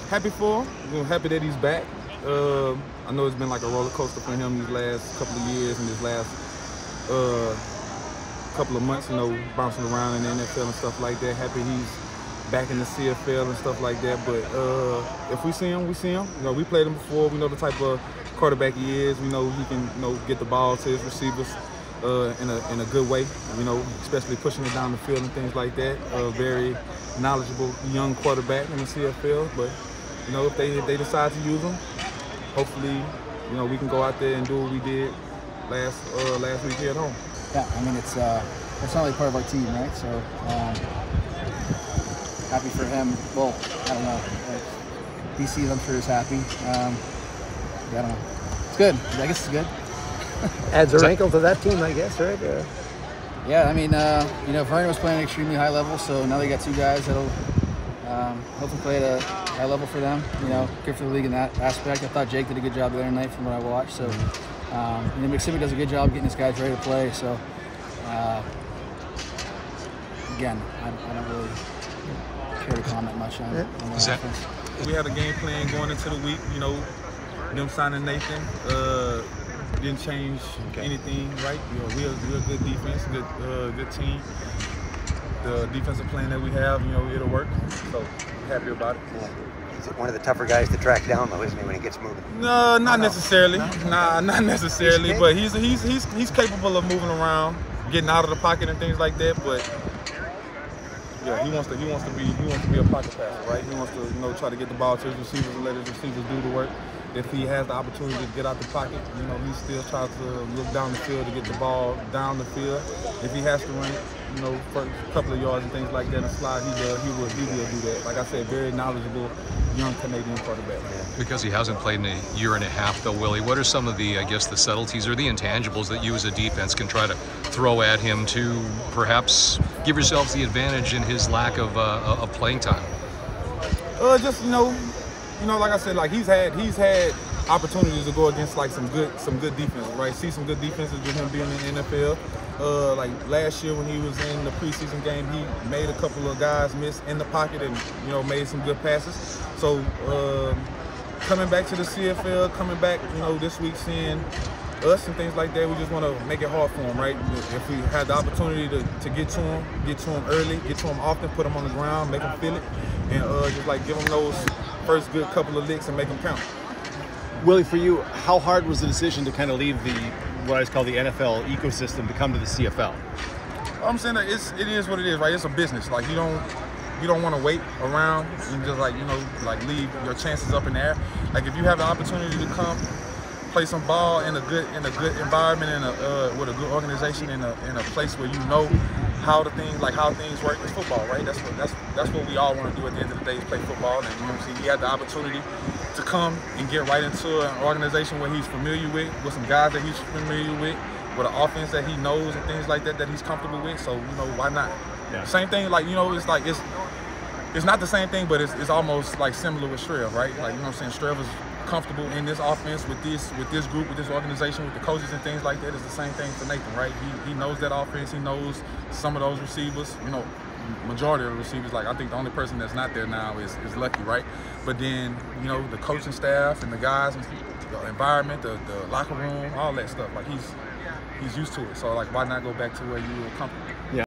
happy for him. I'm happy that he's back. I know it's been like a roller coaster for him these last couple of years and this last couple of months, you know, bouncing around in the NFL and stuff like that. Happy he's back in the CFL and stuff like that. But if we see him, we see him. You know, we played him before. We know the type of quarterback he is. We know he can, you know, get the ball to his receivers in a good way. You know, especially pushing it down the field and things like that. Very knowledgeable young quarterback in the CFL. But you know, if they decide to use him, hopefully, you know, we can go out there and do what we did last week here at home. Yeah, I mean, it's not really part of our team, right? So happy for him. Well, I don't know. DC, I'm sure, is happy. I don't know. It's good. I guess it's good. Adds a wrinkle to that team, I guess, right? Yeah, I mean, you know, Vernon was playing at an extremely high level, so now they got two guys that'll hopefully play at a high level for them. You know, good for the league in that aspect. I thought Jake did a good job the other night from what I watched. So, and then McSimmons does a good job getting his guys ready to play. So, again, I don't really care to comment much on the offense. We had a game plan going into the week. You know, them signing Nathan didn't change anything, right? You know, we're a good defense, good team. The defensive plan that we have, you know, it'll work. So happy about it. Yeah. He's one of the tougher guys to track down, though, isn't he, when he gets moving? No, not necessarily. Nah, not necessarily. But he's capable of moving around, getting out of the pocket and things like that. But yeah, he wants to be a pocket passer, right? He wants to, you know, try to get the ball to his receivers and let his receivers do the work. If he has the opportunity to get out the pocket, you know, he still tries to look down the field to get the ball down the field. If he has to run it, you know, for a couple of yards and things like that and slide, he will do that. Like I said, very knowledgeable young Canadian quarterback. Because he hasn't played in a year and a half, though, Willie, what are some of the, I guess, the subtleties or the intangibles that you as a defense can try to throw at him to perhaps give yourselves the advantage in his lack of playing time? Just, you know, like I said, like he's had opportunities to go against like some good defenses, right? See some good defenses with him being in the NFL. Like last year when he was in the preseason game, he made a couple of guys miss in the pocket and, you know, made some good passes. So coming back to the CFL, coming back, you know, this week seeing us and things like that, we just want to make it hard for him, right? If we had the opportunity to get to him early, get to him often, put him on the ground, make him feel it, and just like give him those first good couple of licks and make them count. Willie, for you, how hard was the decision to kind of leave what I call the NFL ecosystem to come to the CFL? I'm saying that it is what it is, right? It's a business. Like you don't want to wait around and just like, you know, like leave your chances up in the air. Like if you have the opportunity to come play some ball in a good environment and with a good organization in a place where you know how things work in football, right? That's what we all want to do at the end of the day is play football. And you know what I'm saying? He had the opportunity to come and get right into an organization where he's familiar with some guys that he's familiar with an offense that he knows and things like that he's comfortable with. So, you know, why not? Yeah. Same thing, like, you know, it's like it's not the same thing, but it's almost like similar with Strev, right? Like, you know what I'm saying? Strev is comfortable in this offense with this group, with this organization, with the coaches and things like that. It's the same thing for Nathan, right? He knows that offense. He knows some of those receivers. You know, majority of the receivers. Like I think the only person that's not there now is Lucky, right? But then, you know, the coaching staff and the guys, and the environment, the locker room, all that stuff. Like he's used to it. So like, why not go back to where you were comfortable?